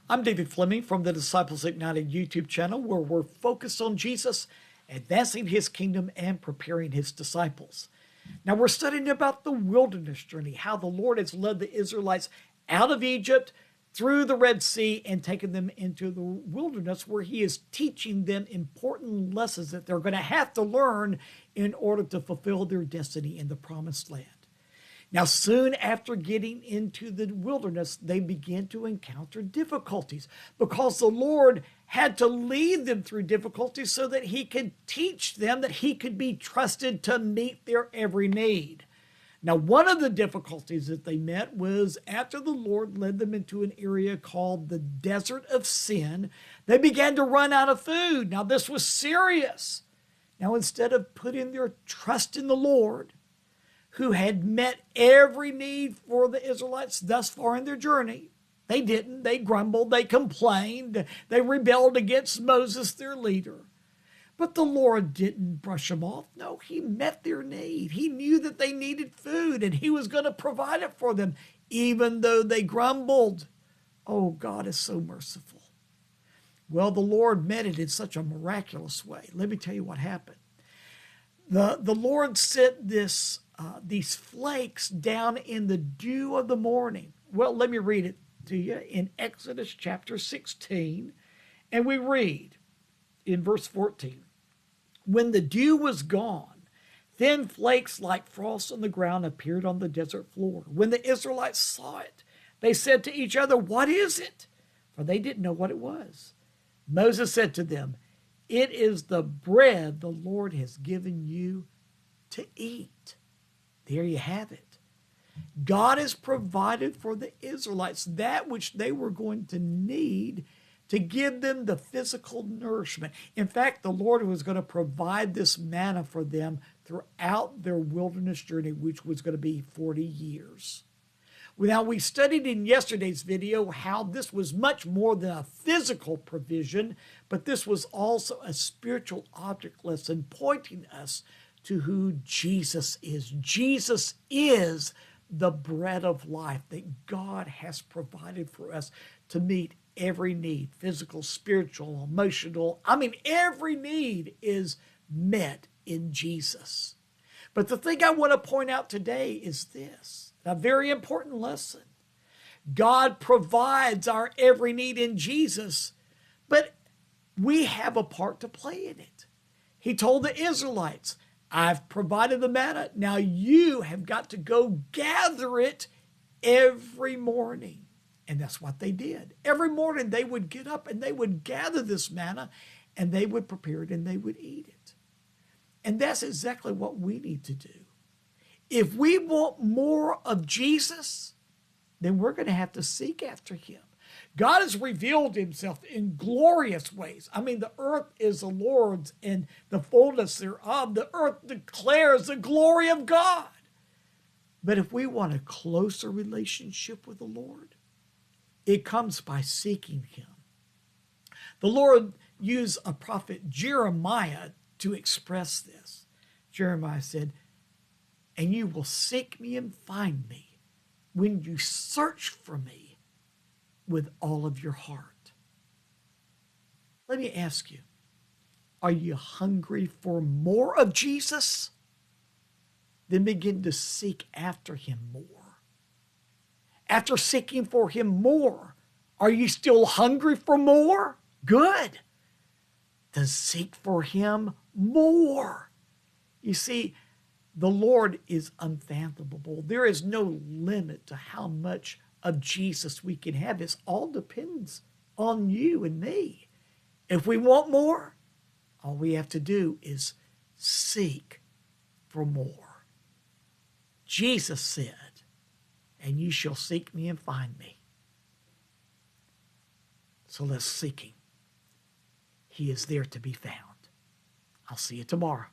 I'm David Fleming from the Disciples Ignited YouTube channel, where we're focused on Jesus, advancing his kingdom, and preparing his disciples. Now, we're studying about the wilderness journey, how the Lord has led the Israelites out of Egypt, through the Red Sea, and taken them into the wilderness, where he is teaching them important lessons that they're going to have to learn in order to fulfill their destiny in the promised land. Now, soon after getting into the wilderness, they began to encounter difficulties because the Lord had to lead them through difficulties so that he could teach them, that he could be trusted to meet their every need. Now, one of the difficulties that they met was after the Lord led them into an area called the Desert of Sin, they began to run out of food. Now, this was serious. Now, instead of putting their trust in the Lord, who had met every need for the Israelites thus far in their journey, they didn't. They grumbled, they complained, they rebelled against Moses, their leader. But the Lord didn't brush them off. No, he met their need. He knew that they needed food, and he was going to provide it for them, even though they grumbled. Oh, God is so merciful. Well, the Lord met it in such a miraculous way. Let me tell you what happened. The Lord sent these flakes down in the dew of the morning. Well, let me read it to you in Exodus chapter 16, and we read in verse 14, "When the dew was gone, thin flakes like frost on the ground appeared on the desert floor. When the Israelites saw it, they said to each other, 'What is it?' For they didn't know what it was. Moses said to them, 'It is the bread the Lord has given you to eat.'" There you have it. God has provided for the Israelites that which they were going to need to give them the physical nourishment. In fact, the Lord was going to provide this manna for them throughout their wilderness journey, which was going to be 40 years. Now, we studied in yesterday's video how this was much more than a physical provision, but this was also a spiritual object lesson pointing us to who Jesus is. Jesus is the bread of life that God has provided for us to meet every need, physical, spiritual, emotional. Every need is met in Jesus. But the thing I want to point out today is this, a very important lesson. God provides our every need in Jesus, but we have a part to play in it. He told the Israelites, "I've provided the manna. Now you have got to go gather it every morning." And that's what they did. Every morning they would get up and they would gather this manna and they would prepare it and they would eat it. And that's exactly what we need to do. If we want more of Jesus, then we're going to have to seek after him. God has revealed himself in glorious ways. The earth is the Lord's and the fullness thereof. The earth declares the glory of God. But if we want a closer relationship with the Lord, it comes by seeking him. The Lord used a prophet Jeremiah to express this. Jeremiah said, "And you will seek me and find me when you search for me with all of your heart." Let me ask you, are you hungry for more of Jesus? Then begin to seek after him more. After seeking for him more, are you still hungry for more? Good. Then seek for him more. You see, the Lord is unfathomable. There is no limit to how much of Jesus we can have. It all depends on you and me. If we want more, all we have to do is seek for more. Jesus said, "And you shall seek me and find me." So let's seek him. He is there to be found. I'll see you tomorrow.